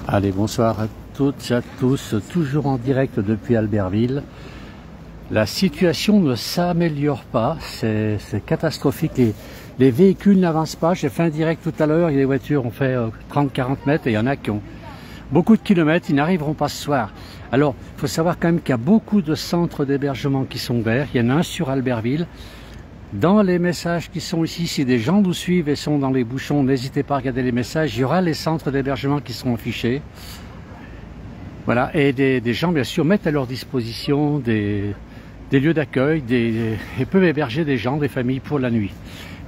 Allez, bonsoir à toutes et à tous, toujours en direct depuis Albertville. La situation ne s'améliore pas, c'est catastrophique. Les véhicules n'avancent pas. J'ai fait un direct tout à l'heure et les voitures ont fait 30-40 mètres et il y en a qui ont beaucoup de kilomètres, ils n'arriveront pas ce soir. Alors, il faut savoir quand même qu'il y a beaucoup de centres d'hébergement qui sont ouverts. Il y en a un sur Albertville. Dans les messages qui sont ici, si des gens nous suivent et sont dans les bouchons, n'hésitez pas à regarder les messages. Il y aura les centres d'hébergement qui seront affichés. Voilà, et des gens, bien sûr, mettent à leur disposition des lieux d'accueil et peuvent héberger des gens, des familles pour la nuit.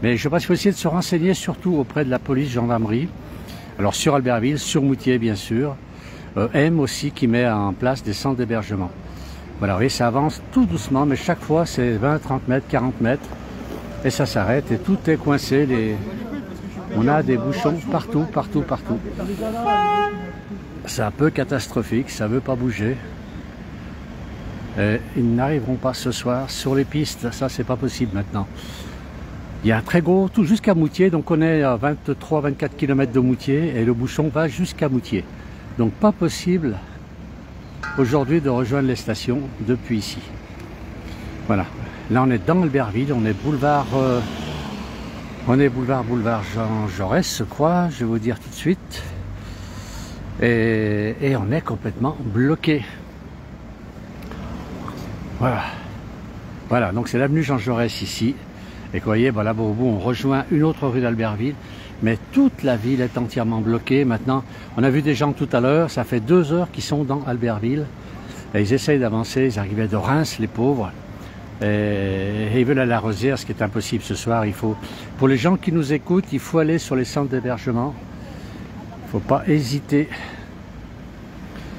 Mais je pense qu'il faut essayer de se renseigner surtout auprès de la police, gendarmerie. Alors sur Albertville, sur Moutier, bien sûr. M aussi qui met en place des centres d'hébergement. Voilà, vous voyez, ça avance tout doucement, mais chaque fois c'est 20, 30 mètres, 40 mètres. Et ça s'arrête et tout est coincé. On a des bouchons partout, partout, partout. C'est un peu catastrophique, ça ne veut pas bouger. Et ils n'arriveront pas ce soir sur les pistes, ça c'est pas possible maintenant. Il y a un très gros, tout jusqu'à Moutier, donc on est à 23-24 km de Moutier et le bouchon va jusqu'à Moutier. Donc pas possible aujourd'hui de rejoindre les stations depuis ici. Voilà. Là, on est dans Albertville, on est boulevard Jean Jaurès, je crois, je vais vous dire tout de suite. Et on est complètement bloqué. Voilà. Voilà, donc c'est l'avenue Jean Jaurès ici. Et vous voyez, voilà, on rejoint une autre rue d'Albertville. Mais toute la ville est entièrement bloquée. Maintenant, on a vu des gens tout à l'heure, ça fait 2 heures qu'ils sont dans Albertville. Et ils essayent d'avancer, ils arrivaient de Reims, les pauvres. Et ils veulent aller à la Rosière, ce qui est impossible ce soir. Pour les gens qui nous écoutent, il faut aller sur les centres d'hébergement. Il ne faut pas hésiter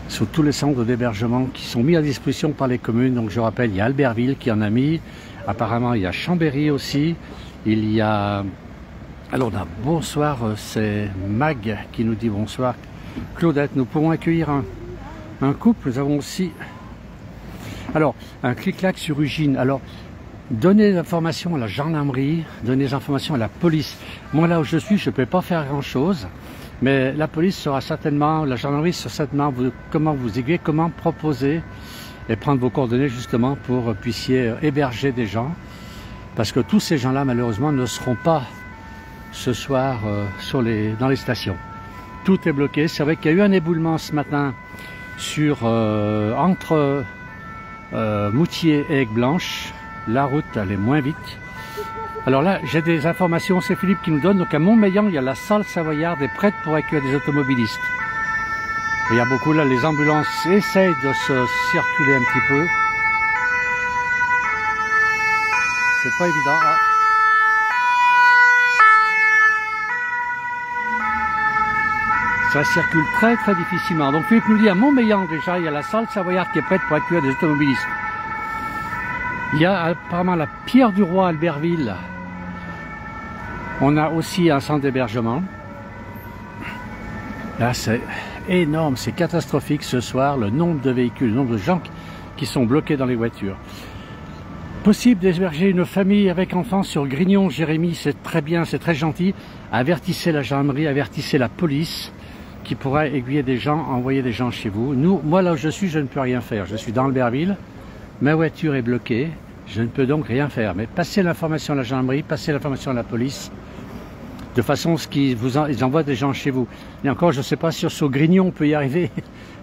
sur tous les centres d'hébergement qui sont mis à disposition par les communes. Donc je rappelle, il y a Albertville qui en a mis. Apparemment, il y a Chambéry aussi. Il y a... Alors là, bonsoir, c'est Mag qui nous dit bonsoir. Claudette, nous pouvons accueillir un couple. Nous avons aussi... Alors, un clic-clac sur Ugine. Alors, donnez des informations à la gendarmerie, donnez des informations à la police. Moi, là où je suis, je ne peux pas faire grand-chose. Mais la police sera certainement, la gendarmerie sera certainement comment vous aiguiller, comment proposer et prendre vos coordonnées justement pour que vous puissiez héberger des gens. Parce que tous ces gens-là, malheureusement, ne seront pas ce soir dans les stations. Tout est bloqué. C'est vrai qu'il y a eu un éboulement ce matin entre Moutier et Aigueblanche. La route elle est moins vite. Alors là j'ai des informations, c'est Philippe qui nous donne. Donc à Montmélian il y a la salle Savoyarde est prête pour accueillir des automobilistes. Et il y a beaucoup là, les ambulances essayent de se circuler un petit peu. C'est pas évident. Ah. Ça circule très très difficilement. Donc Philippe nous dit à Montmélian déjà, il y a la salle Savoyarde qui est prête pour accueillir des automobilistes. Il y a apparemment la Pierre du Roi à Albertville. On a aussi un centre d'hébergement. Là c'est énorme, c'est catastrophique ce soir, le nombre de véhicules, le nombre de gens qui sont bloqués dans les voitures. Possible d'héberger une famille avec enfants sur Grignon, Jérémy, c'est très bien, c'est très gentil. Avertissez la gendarmerie, avertissez la police qui pourrait aiguiller des gens, envoyer des gens chez vous. Moi là où je suis, je ne peux rien faire. Je suis dans Albertville, ma voiture est bloquée, je ne peux donc rien faire. Mais passez l'information à la gendarmerie, passez l'information à la police, de façon à ce qu'ils ils envoient des gens chez vous. Et encore, je ne sais pas si sur Grignon on peut y arriver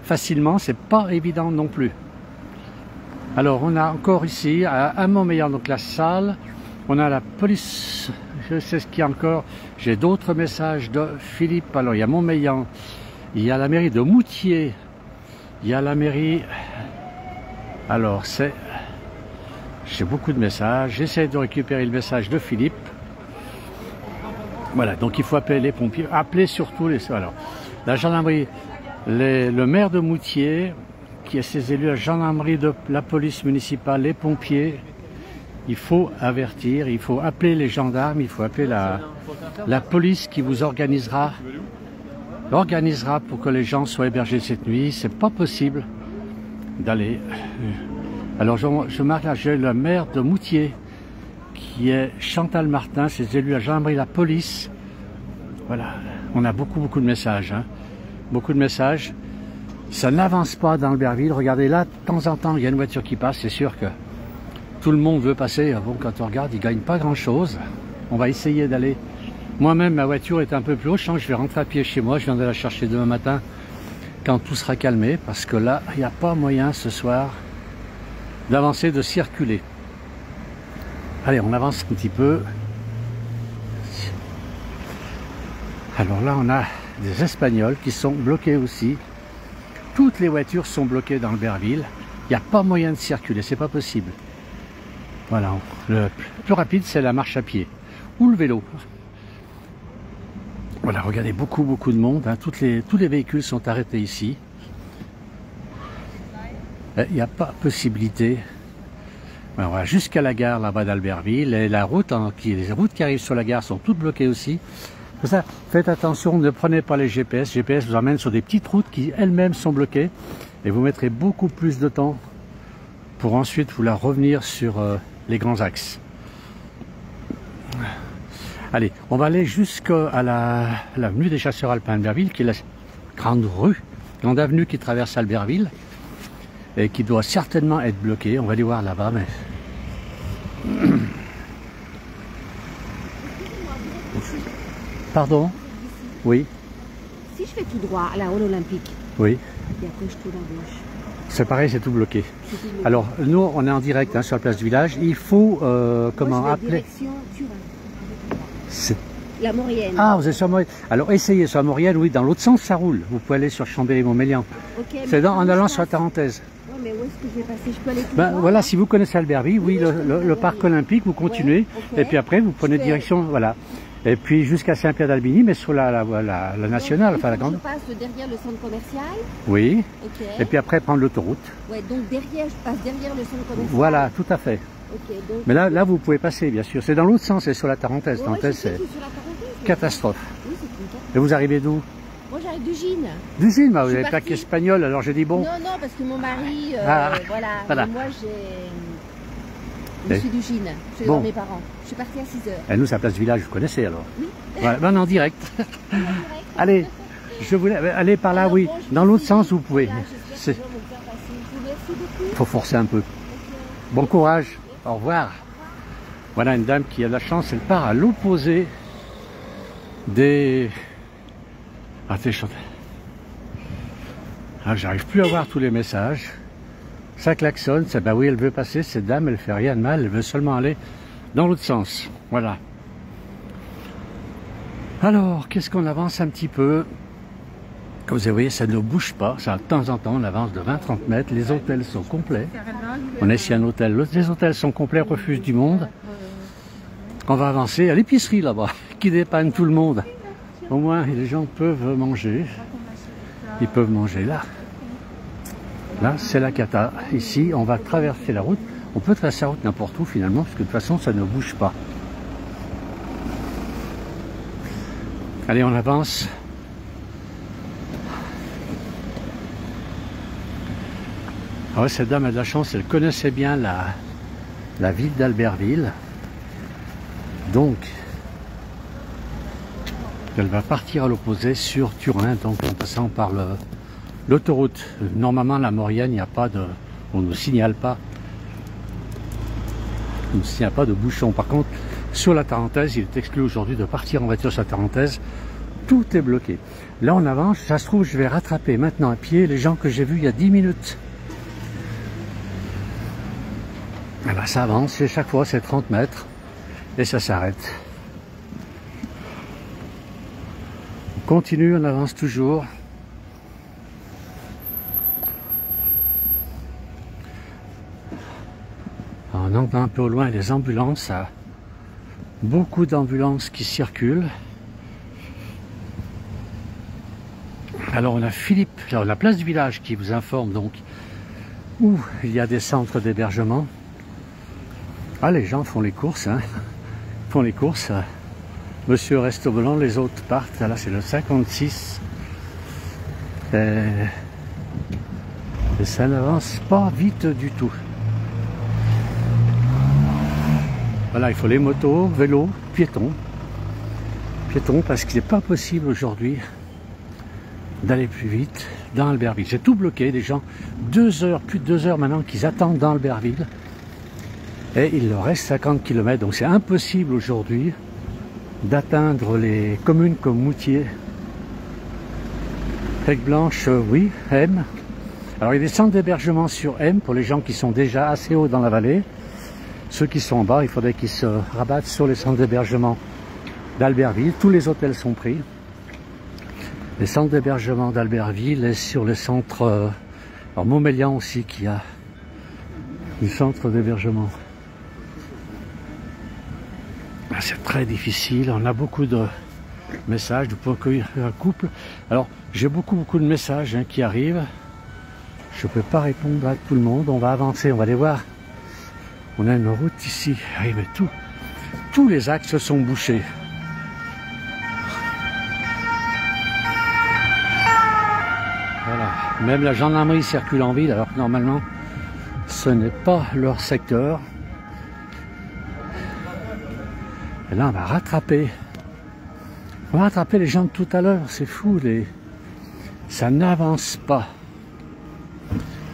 facilement, c'est pas évident non plus. Alors on a encore ici, à Montmélian, donc la salle, on a la police, je sais ce qu'il y a encore, j'ai d'autres messages de Philippe. Alors il y a Montmélian, il y a la mairie de Moutier, il y a la mairie, alors j'ai beaucoup de messages, j'essaie de récupérer le message de Philippe. Voilà, donc il faut appeler les pompiers, appeler surtout alors, la gendarmerie, le maire de Moutier, qui a ses élus, la gendarmerie, la police municipale, les pompiers. Il faut avertir, il faut appeler les gendarmes, il faut appeler la police qui vous organisera pour que les gens soient hébergés cette nuit. C'est pas possible d'aller. Alors je marque là, j'ai le maire de Moutier qui est Chantal Martin, ses élus, la gendarmerie, la police. Voilà, on a beaucoup de messages. Hein. beaucoup de messages. Ça n'avance pas dans Albertville. Regardez là, de temps en temps, il y a une voiture qui passe. C'est sûr que tout le monde veut passer. Bon, quand on regarde, ils ne gagnent pas grand-chose. On va essayer d'aller. Moi-même, ma voiture est un peu plus haut. Je sens que je vais rentrer à pied chez moi. Je viens de la chercher demain matin quand tout sera calmé. Parce que là, il n'y a pas moyen ce soir d'avancer, de circuler. Allez, on avance un petit peu. Alors là, on a des Espagnols qui sont bloqués aussi. Toutes les voitures sont bloquées dans Albertville. Il n'y a pas moyen de circuler, c'est pas possible. Voilà, le plus rapide, c'est la marche à pied ou le vélo. Voilà, regardez, beaucoup de monde. Hein. Tous les véhicules sont arrêtés ici. Il n'y a pas possibilité. Voilà, jusqu'à la gare là-bas d'Albertville. Et la route, les routes qui arrivent sur la gare sont toutes bloquées aussi. Pour ça, faites attention, ne prenez pas les GPS. GPS vous emmène sur des petites routes qui elles-mêmes sont bloquées. Et vous mettrez beaucoup plus de temps pour ensuite vouloir revenir sur les grands axes. Allez, on va aller jusqu'à l'avenue des Chasseurs Alpins Albertville, qui est la grande avenue qui traverse Albertville et qui doit certainement être bloquée. On va aller voir là-bas, mais... Pardon? Oui. Si je fais tout droit à la Hall Olympique, oui. et après je tourne à gauche. C'est pareil, c'est tout bloqué. Alors, nous, on est en direct hein, sur la place du village. Il faut, comment moi, appeler... Direction Turin. La Maurienne. Ah, vous êtes sur Maurienne. Alors, essayez sur la Maurienne, oui, dans l'autre sens, ça roule. Vous pouvez aller sur Chambéry-Montmélian. Okay, c'est en allant sur la Tarentaise. Ouais, mais où est-ce que je vais passer? Je peux aller tout Ben, droit, voilà, hein? si vous connaissez Albertville, oui, le parc olympique, vous continuez. Ouais, okay. Et puis après, vous prenez direction, voilà. Et puis jusqu'à Saint-Pierre-d'Albigny, mais sur la nationale, donc, enfin la grande. Je passe derrière le centre commercial. Oui. Okay. Et puis après, prendre l'autoroute. Ouais, donc derrière, je passe derrière le centre commercial. Voilà, tout à fait. Okay, donc... Mais là, vous pouvez passer, bien sûr. C'est dans l'autre sens, c'est sur la Tarentaise. Ouais, Tarentaise, c'est catastrophe. Oui, c'est une catastrophe. Et vous arrivez d'où? Moi, j'arrive d'Ugine. D'Ugine, bah, vous avez plaque espagnole, alors j'ai dit bon. Non, non, parce que mon mari, voilà. Moi, je suis d'Ugine. Je suis dans mes parents. Je suis partie à 6 heures. Et nous, c'est la place du village, vous connaissez alors? Oui. Voilà, ben, en direct. Allez, je voulais aller par là, alors, oui. Bon, dans l'autre sens, vous pouvez. Il faut forcer un peu. Okay. Bon courage. Au revoir. Voilà une dame qui a de la chance, elle part à l'opposé des... Ah, j'arrive plus à voir tous les messages. Ça klaxonne, c'est bah oui, elle veut passer, cette dame, elle fait rien de mal, elle veut seulement aller dans l'autre sens. Voilà. Alors, qu'est-ce qu'on avance un petit peu? Comme vous voyez, ça ne bouge pas. Ça, de temps en temps, on avance de 20-30 mètres. Les hôtels sont complets. On est ici un hôtel. Les hôtels sont complets, refusent du monde. On va avancer à l'épicerie là-bas, qui dépanne tout le monde. Au moins, les gens peuvent manger. Ils peuvent manger là. Là, c'est la cata. Ici, on va traverser la route. On peut traverser la route n'importe où finalement, parce que de toute façon, ça ne bouge pas. Allez, on avance. Ah ouais, cette dame a de la chance, elle connaissait bien la ville d'Albertville. Donc, elle va partir à l'opposé sur Turin, donc en passant par l'autoroute. Normalement, la Maurienne, il n'y a pas de... On ne signale pas. On ne signale pas de bouchon. Par contre, sur la Tarentaise, il est exclu aujourd'hui de partir en voiture sur la Tarentaise. Tout est bloqué. Là, on avance. Ça se trouve, je vais rattraper maintenant à pied les gens que j'ai vus il y a 10 minutes. Et ben, ça avance. Et chaque fois, c'est 30 mètres. Et ça s'arrête. On continue, on avance toujours. On entend un peu au loin les ambulances. Beaucoup d'ambulances qui circulent. Alors on a Philippe, la place du village qui vous informe donc où il y a des centres d'hébergement. Ah, les gens font les courses, hein. Font les courses. Monsieur reste au volant, les autres partent. Là c'est le 56. Et ça n'avance pas vite du tout. Voilà, il faut les motos, vélos, piétons. Piétons parce qu'il n'est pas possible aujourd'hui d'aller plus vite dans Albertville. J'ai tout bloqué, des gens, 2 heures, plus de 2 heures maintenant qu'ils attendent dans Albertville. Et il leur reste 50 km, donc c'est impossible aujourd'hui d'atteindre les communes comme Moutier. Aigueblanche, oui, M. Alors il y a des centres d'hébergement sur M pour les gens qui sont déjà assez hauts dans la vallée. Ceux qui sont en bas, il faudrait qu'ils se rabattent sur les centres d'hébergement d'Albertville. Tous les hôtels sont pris. Les centres d'hébergement d'Albertville et sur les centres... alors Montmélian aussi qui a du centre d'hébergement. C'est très difficile, on a beaucoup de messages pour accueillir un couple. Alors j'ai beaucoup de messages qui arrivent. Je ne peux pas répondre à tout le monde, on va avancer, on va aller voir. On a une route ici, oui, mais tous les axes sont bouchés. Voilà, même la gendarmerie circule en ville alors que normalement ce n'est pas leur secteur. Et là on va rattraper. On va rattraper les gens de tout à l'heure, c'est fou, ça n'avance pas.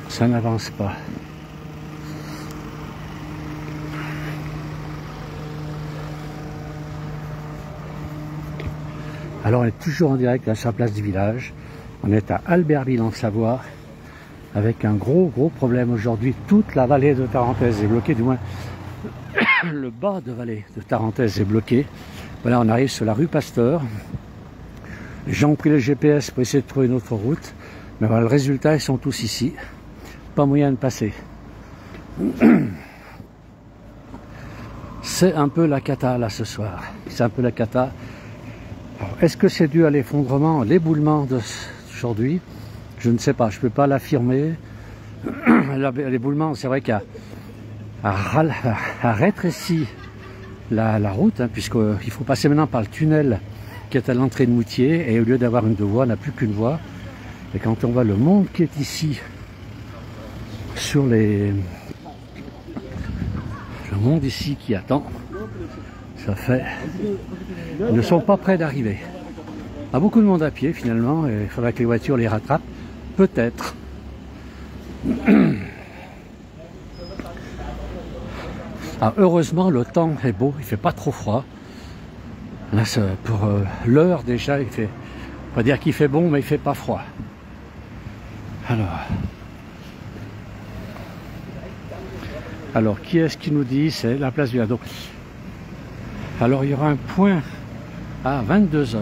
Ça n'avance pas. Alors on est toujours en direct à la place du village. On est à Albertville en Savoie avec un gros problème aujourd'hui. Toute la vallée de Tarentaise est bloquée, du moins le bas de vallée de Tarentaise est bloqué. Voilà, on arrive sur la rue Pasteur. Les gens ont pris le GPS pour essayer de trouver une autre route. Mais voilà, le résultat, ils sont tous ici. Pas moyen de passer. C'est un peu la cata là ce soir. C'est un peu la cata. Est-ce que c'est dû à l'effondrement, l'éboulement d'aujourd'hui? Je ne sais pas, je ne peux pas l'affirmer. L'éboulement, c'est vrai qu'il a rétréci la route, puisqu'il faut passer maintenant par le tunnel qui est à l'entrée de Moutier, et au lieu d'avoir une 2 voies, on n'a plus qu'une voie. Et quand on voit le monde qui est ici, sur le monde ici qui attend, ça fait... Ils ne sont pas prêts d'arriver. Il y a beaucoup de monde à pied finalement, et il faudra que les voitures les rattrapent, peut-être. Ah, heureusement le temps est beau, il ne fait pas trop froid. Là, pour l'heure déjà, il fait... On va dire qu'il fait bon, mais il ne fait pas froid. Alors, qui est-ce qui nous dit? C'est la place du Lado. Alors, il y aura un point à 22 h.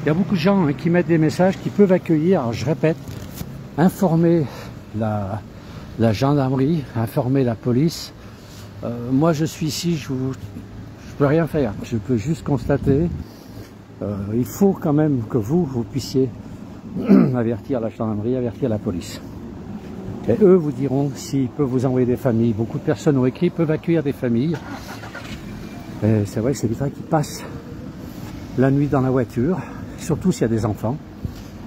Il y a beaucoup de gens qui mettent des messages qui peuvent accueillir, alors je répète, informer la gendarmerie, informer la police. Moi, je suis ici, je peux rien faire. Je peux juste constater. Il faut quand même que vous puissiez avertir la gendarmerie, avertir la police. Et eux vous diront s'ils peuvent vous envoyer des familles. Beaucoup de personnes ont écrit, peuvent accueillir des familles. Et c'est vrai que c'est des gens qui passent la nuit dans la voiture, surtout s'il y a des enfants.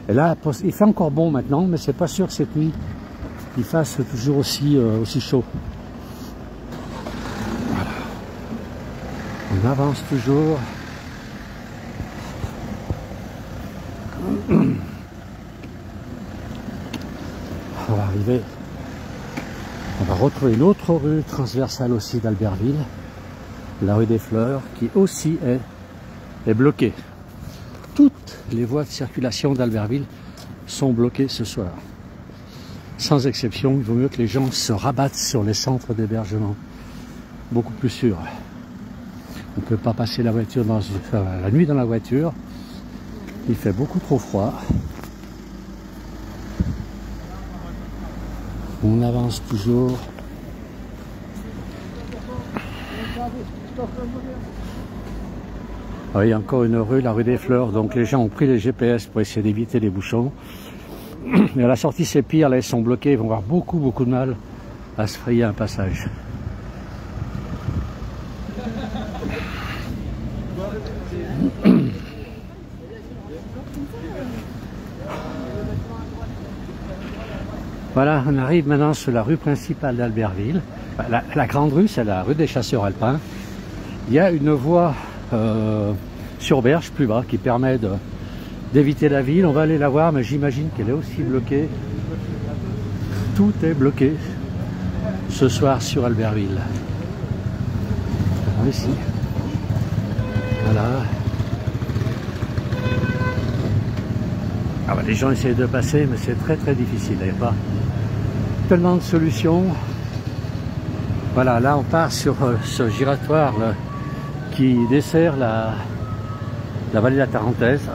Et là, il fait encore bon maintenant, mais c'est pas sûr que cette nuit, il fasse toujours aussi chaud. Voilà. On avance toujours. On va arriver, on va retrouver une autre rue transversale aussi d'Albertville, la rue des Fleurs, qui aussi est bloquée. Toutes les voies de circulation d'Albertville sont bloquées ce soir. Sans exception, il vaut mieux que les gens se rabattent sur les centres d'hébergement. Beaucoup plus sûr. On ne peut pas passer la voiture la nuit dans la voiture. Il fait beaucoup trop froid. On avance toujours. Il y a encore une rue, la rue des Fleurs. Donc les gens ont pris les GPS pour essayer d'éviter les bouchons. Mais à la sortie c'est pire, là ils sont bloqués, ils vont avoir beaucoup de mal à se frayer un passage. Voilà, on arrive maintenant sur la rue principale d'Albertville. La grande rue, c'est la rue des Chasseurs Alpins. Il y a une voie sur berge plus bas qui permet d'éviter la ville. On va aller la voir, mais j'imagine qu'elle est aussi bloquée. Tout est bloqué ce soir sur Albertville. Ici. Voilà. Ah bah, les gens essayent de passer, mais c'est très très difficile. Il n'y a pas tellement de solutions. Voilà, là on part sur ce giratoire là, qui dessert la vallée de la Tarentaise.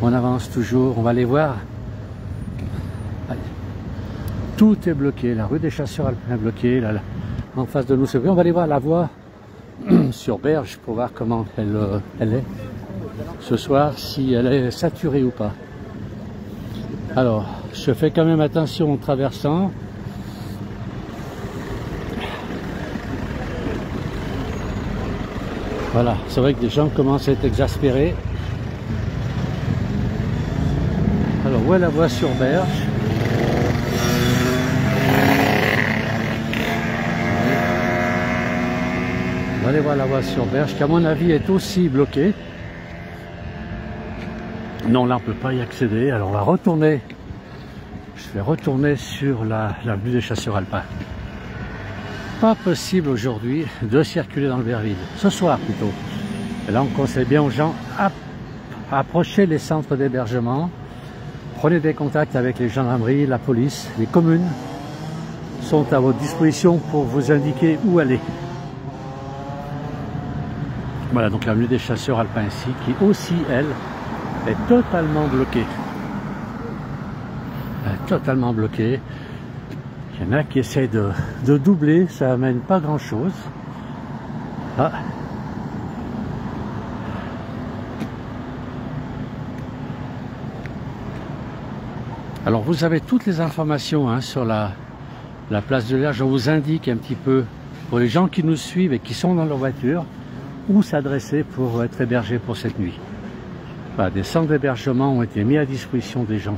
On avance toujours, on va aller voir. Allez. Tout est bloqué, la rue des Chasseurs Alpins est bloquée, là, en face de nous c'est vrai. On va aller voir la voie sur Berge pour voir comment elle est ce soir, si elle est saturée ou pas. Alors, je fais quand même attention en traversant. Voilà, c'est vrai que des gens commencent à être exaspérés. Alors, où est la voie sur Berge? On va aller voir la voie sur Berge, qui à mon avis est aussi bloquée. Non, là on ne peut pas y accéder, alors on va retourner. Je vais retourner sur l'avenue des Chasseurs Alpins. Pas possible aujourd'hui de circuler dans Albertville, ce soir plutôt. Et là on conseille bien aux gens à approcher les centres d'hébergement. Prenez des contacts avec les gendarmeries, la police, les communes sont à votre disposition pour vous indiquer où aller. Voilà donc l'avenue des Chasseurs Alpins ici, qui aussi elle est totalement bloquée. Elle est totalement bloquée. Il y en a qui essayent de doubler, ça amène pas grand chose. Ah. Alors vous avez toutes les informations hein, sur la place de l'Air. Je vous indique un petit peu pour les gens qui nous suivent et qui sont dans leur voiture où s'adresser pour être hébergés pour cette nuit. Voilà, des centres d'hébergement ont été mis à disposition des gens.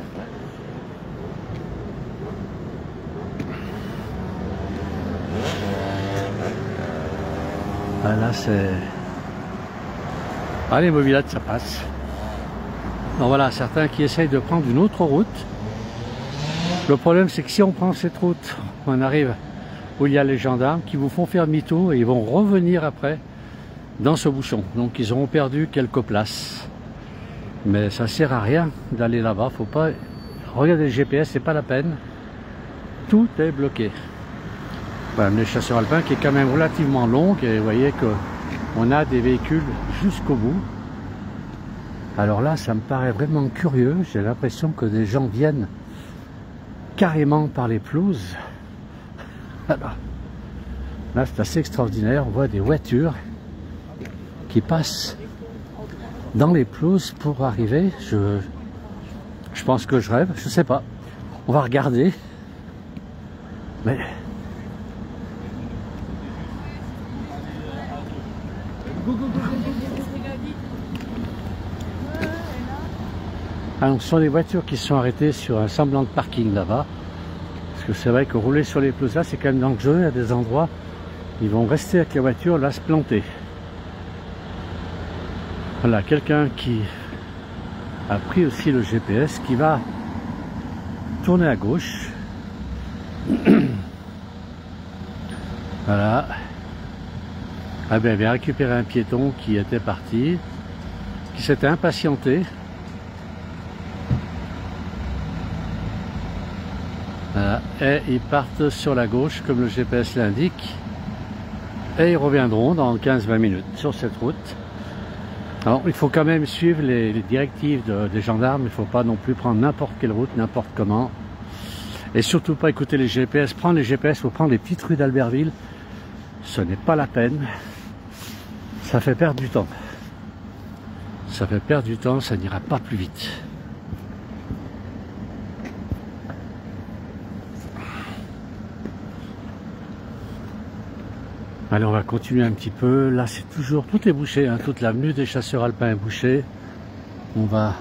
Là c'est... Ah, les mobilettes ça passe. Donc voilà, certains qui essayent de prendre une autre route. Le problème c'est que si on prend cette route, on arrive où il y a les gendarmes qui vous font faire demi-tour et ils vont revenir après dans ce bouchon. Donc ils auront perdu quelques places. Mais ça sert à rien d'aller là-bas, faut pas... Regardez le GPS, c'est pas la peine. Tout est bloqué. Voilà, les Chasseurs Alpins qui est quand même relativement longue et vous voyez que on a des véhicules jusqu'au bout. Alors là, ça me paraît vraiment curieux. J'ai l'impression que des gens viennent carrément par les pelouses. Voilà. Là, c'est assez extraordinaire. On voit des voitures qui passent dans les pelouses pour arriver. Je pense que je rêve, je sais pas. On va regarder. Mais... Alors, ce sont des voitures qui sont arrêtées sur un semblant de parking là-bas. Parce que c'est vrai que rouler sur les pelouses là, c'est quand même dangereux. À des endroits, ils vont rester avec la voiture là, se planter. Voilà, quelqu'un qui a pris aussi le GPS, qui va tourner à gauche. Voilà. Ah ben, il vient récupérer un piéton qui était parti, qui s'était impatienté. Voilà. Et ils partent sur la gauche, comme le GPS l'indique. Et ils reviendront dans 15-20 minutes sur cette route. Alors, il faut quand même suivre les directives des gendarmes. Il ne faut pas non plus prendre n'importe quelle route, n'importe comment. Et surtout pas écouter les GPS. Prendre les GPS, il faut prendre les petites rues d'Albertville. Ce n'est pas la peine. Ça fait perdre du temps. Ça fait perdre du temps, ça n'ira pas plus vite. Allez, on va continuer un petit peu. Là, c'est toujours... Tout est bouché, hein, toute l'avenue des Chasseurs Alpins est bouchée. On va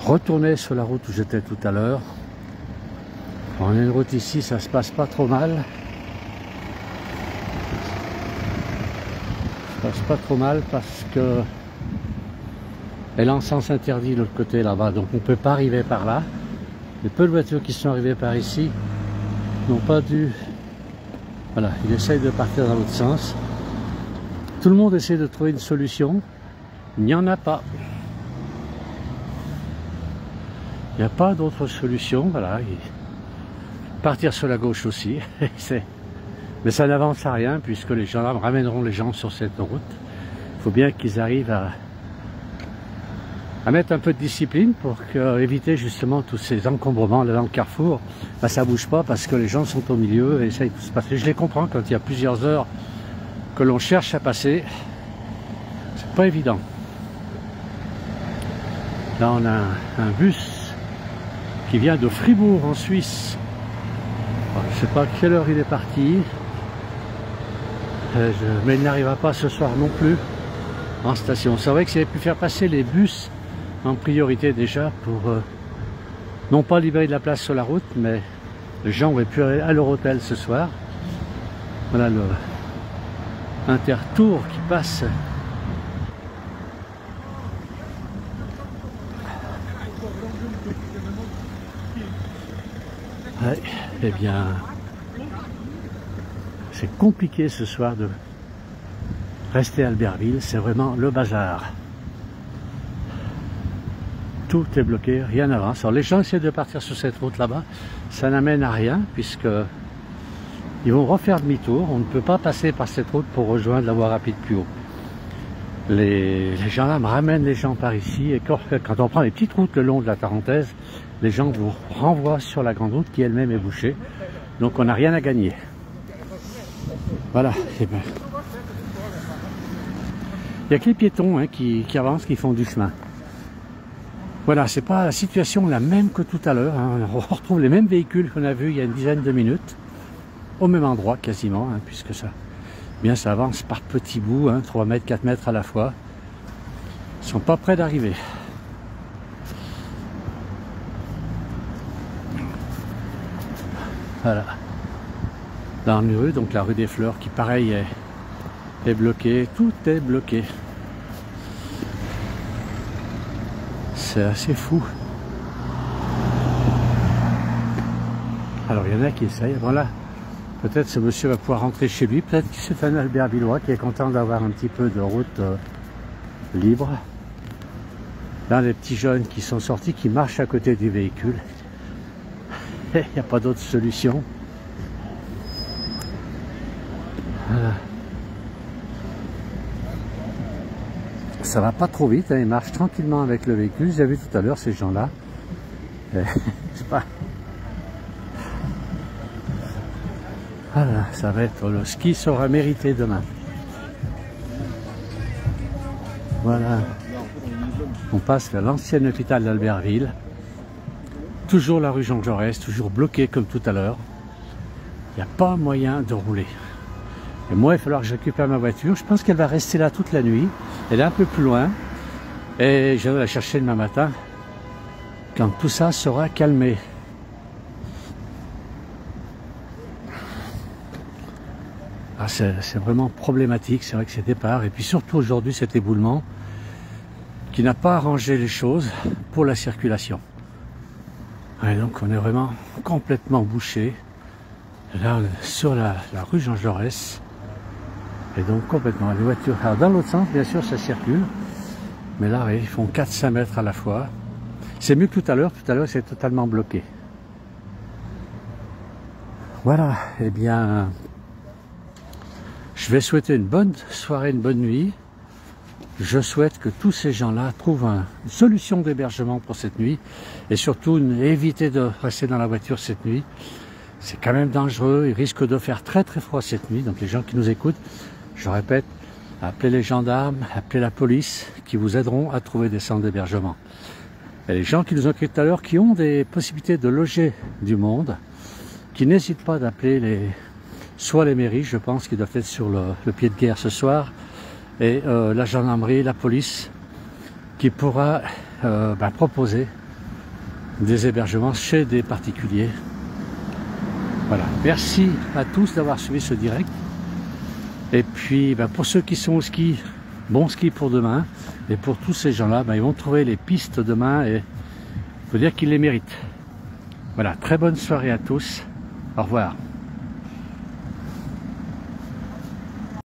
retourner sur la route où j'étais tout à l'heure. On a une route ici, ça se passe pas trop mal. Ça se passe pas trop mal parce que et l'encens interdit de l'autre côté là-bas, donc on ne peut pas arriver par là. Les peu de voitures qui sont arrivées par ici n'ont pas dû... Voilà, il essaye de partir dans l'autre sens. Tout le monde essaie de trouver une solution, il n'y en a pas. Il n'y a pas d'autre solution, voilà. Partir sur la gauche aussi, mais ça n'avance à rien puisque les gendarmes ramèneront les gens sur cette route. Il faut bien qu'ils arrivent à mettre un peu de discipline pour éviter justement tous ces encombrements. Là dans le carrefour, bah, ça bouge pas parce que les gens sont au milieu et essayent de se passer. Je les comprends quand il y a plusieurs heures que l'on cherche à passer, c'est pas évident. Là on a un bus qui vient de Fribourg en Suisse. Alors, je ne sais pas à quelle heure il est parti, mais il n'arrivera pas ce soir non plus en station. C'est vrai que s'il avait pu faire passer les bus en priorité déjà pour non pas libérer de la place sur la route, mais les gens auraient pu aller à leur hôtel ce soir. Voilà le Intertour qui passe. Ouais, eh bien, c'est compliqué ce soir de rester à Albertville, c'est vraiment le bazar. Tout est bloqué, rien n'avance. Alors les gens essaient de partir sur cette route là-bas, ça n'amène à rien puisque ils vont refaire demi-tour. On ne peut pas passer par cette route pour rejoindre la voie rapide plus haut. Les gendarmes ramènent les gens par ici et quand on prend les petites routes le long de la Tarentaise, les gens vous renvoient sur la grande route qui elle-même est bouchée. Donc on n'a rien à gagner. Voilà. Il n'y a que les piétons hein, qui avancent, qui font du chemin. Voilà, c'est pas la situation la même que tout à l'heure. Hein. On retrouve les mêmes véhicules qu'on a vus il y a une dizaine de minutes. Au même endroit quasiment, hein, puisque ça, bien, ça avance par petits bouts, hein, 3 mètres, 4 mètres à la fois. Ils sont pas près d'arriver. Voilà. Dans une rue, donc la rue des Fleurs, qui pareil est bloquée. Tout est bloqué. C'est assez fou. Alors il y en a qui essayent. Voilà. Peut-être ce monsieur va pouvoir rentrer chez lui. Peut-être que c'est un Albertvillois qui est content d'avoir un petit peu de route libre. Là, les petits jeunes qui sont sortis, qui marchent à côté du véhicule. Il n'y a pas d'autre solution. Voilà. Ça va pas trop vite, hein, ils marchent tranquillement avec le véhicule. J'ai vu tout à l'heure ces gens-là. Je sais pas. Voilà, ça va être le ski sera mérité demain. Voilà. On passe vers l'ancien hôpital d'Albertville. Toujours la rue Jean Jaurès, toujours bloqué comme tout à l'heure. Il n'y a pas moyen de rouler. Et moi, il va falloir que je récupère ma voiture. Je pense qu'elle va rester là toute la nuit. Elle est un peu plus loin. Et je vais la chercher demain matin quand tout ça sera calmé. Ah, c'est vraiment problématique, c'est vrai que ces départs. Et puis surtout aujourd'hui, cet éboulement qui n'a pas arrangé les choses pour la circulation. Et donc on est vraiment complètement bouché. Là, sur la rue Jean Jaurès. Et donc complètement, les voitures. Alors dans l'autre sens, bien sûr, ça circule. Mais là, ils font 4-5 mètres à la fois. C'est mieux que tout à l'heure. Tout à l'heure, c'est totalement bloqué. Voilà, eh bien, je vais souhaiter une bonne soirée, une bonne nuit. Je souhaite que tous ces gens-là trouvent une solution d'hébergement pour cette nuit. Et surtout, éviter de rester dans la voiture cette nuit. C'est quand même dangereux. Il risque de faire très très froid cette nuit. Donc les gens qui nous écoutent, je répète, appelez les gendarmes, appelez la police, qui vous aideront à trouver des centres d'hébergement. Et les gens qui nous ont écrit tout à l'heure, qui ont des possibilités de loger du monde, qui n'hésitent pas d'appeler soit les mairies, je pense qu'ils doivent être sur le pied de guerre ce soir, et la gendarmerie, la police, qui pourra proposer des hébergements chez des particuliers. Voilà, merci à tous d'avoir suivi ce direct. Et puis pour ceux qui sont au ski, bon ski pour demain. Et pour tous ces gens-là, ben, ils vont trouver les pistes demain et il faut dire qu'ils les méritent. Voilà, très bonne soirée à tous. Au revoir.